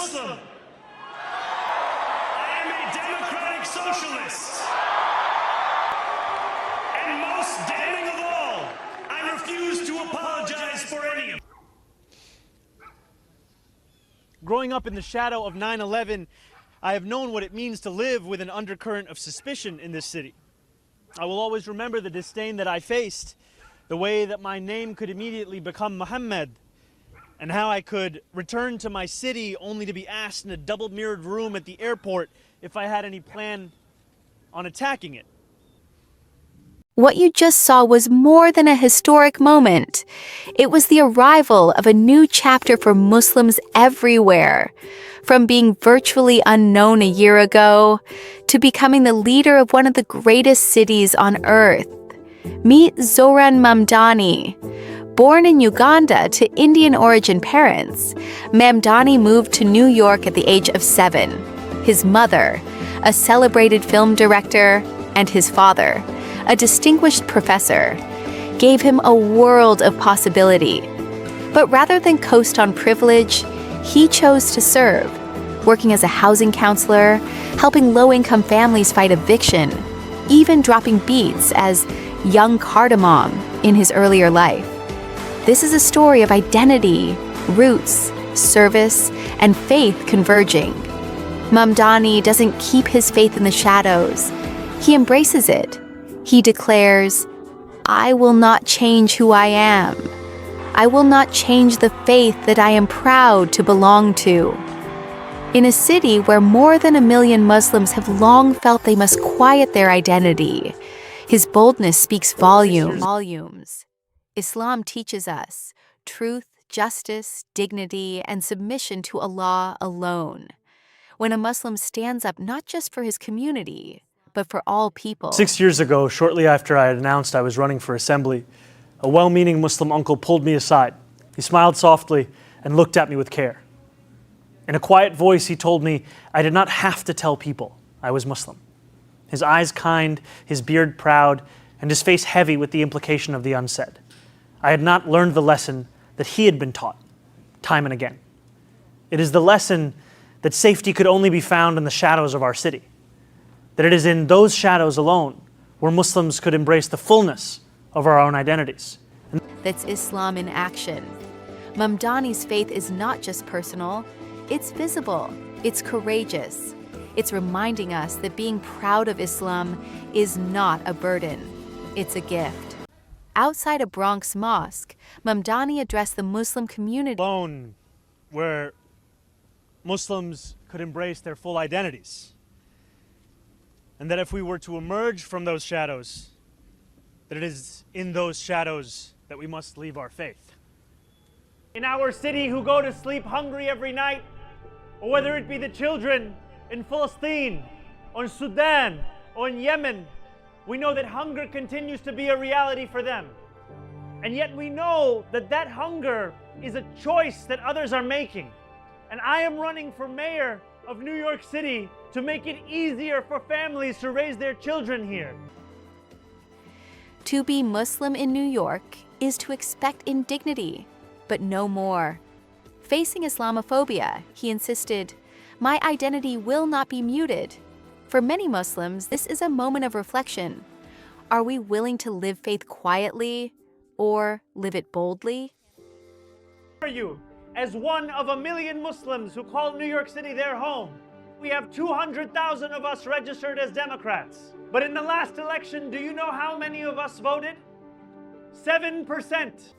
Muslim. I am a democratic socialist. And most damning of all, I refuse to apologize for any of it. Growing up in the shadow of 9/11, I have known what it means to live with an undercurrent of suspicion in this city. I will always remember the disdain that I faced, the way that my name could immediately become Muhammad, and how I could return to my city only to be asked in a double-mirrored room at the airport if I had any plan on attacking it. What you just saw was more than a historic moment. It was the arrival of a new chapter for Muslims everywhere. From being virtually unknown a year ago to becoming the leader of one of the greatest cities on earth. Meet Zohran Mamdani. Born in Uganda to Indian origin parents, Mamdani moved to New York at the age of 7. His mother, a celebrated film director, and his father, a distinguished professor, gave him a world of possibility. But rather than coast on privilege, he chose to serve, working as a housing counselor, helping low-income families fight eviction, even dropping beats as young cardamom in his earlier life. This is a story of identity, roots, service, and faith converging. Mamdani doesn't keep his faith in the shadows. He embraces it. He declares, "I will not change who I am. I will not change the faith that I am proud to belong to." In a city where more than 1 million Muslims have long felt they must quiet their identity, his boldness speaks volumes. Islam teaches us truth, justice, dignity, and submission to Allah alone. When a Muslim stands up not just for his community, but for all people. 6 years ago, shortly after I had announced I was running for assembly, a well-meaning Muslim uncle pulled me aside. He smiled softly and looked at me with care. In a quiet voice, he told me I did not have to tell people I was Muslim. His eyes kind, his beard proud, and his face heavy with the implication of the unsaid. I had not learned the lesson that he had been taught, time and again. It is the lesson that safety could only be found in the shadows of our city. That it is in those shadows alone where Muslims could embrace the fullness of our own identities. That's Islam in action. Mamdani's faith is not just personal, it's visible, it's courageous. It's reminding us that being proud of Islam is not a burden, it's a gift. Outside a Bronx mosque, Mamdani addressed the Muslim community Alone where Muslims could embrace their full identities. And that if we were to emerge from those shadows, that it is in those shadows that we must leave our faith. In our city who go to sleep hungry every night, or whether it be the children in Palestine, or in Sudan, or in Yemen, we know that hunger continues to be a reality for them. And yet we know that that hunger is a choice that others are making. And I am running for mayor of New York City to make it easier for families to raise their children here. To be Muslim in New York is to expect indignity, but no more. Facing Islamophobia, he insisted, "My identity will not be muted." For many Muslims, this is a moment of reflection. Are we willing to live faith quietly or live it boldly? For you, as one of 1 million Muslims who call New York City their home, we have 200,000 of us registered as Democrats. But in the last election, do you know how many of us voted? 7%.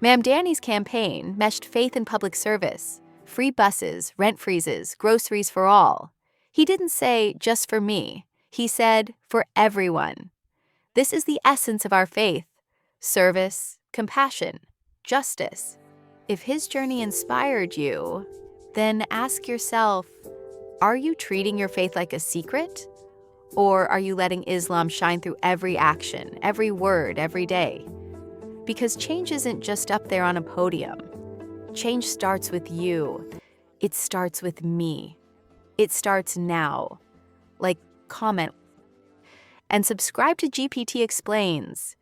Mamdani's campaign meshed faith in public service, free buses, rent freezes, groceries for all. He didn't say, just for me. He said, for everyone. This is the essence of our faith: service, compassion, justice. If his journey inspired you, then ask yourself, are you treating your faith like a secret? Or are you letting Islam shine through every action, every word, every day? Because change isn't just up there on a podium. Change starts with you. It starts with me. It starts now. Like, comment, and subscribe to GPT Explains,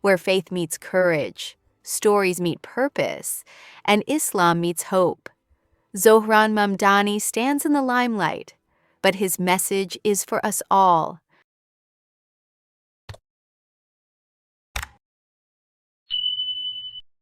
where faith meets courage, stories meet purpose, and Islam meets hope. Zohran Mamdani stands in the limelight, but his message is for us all.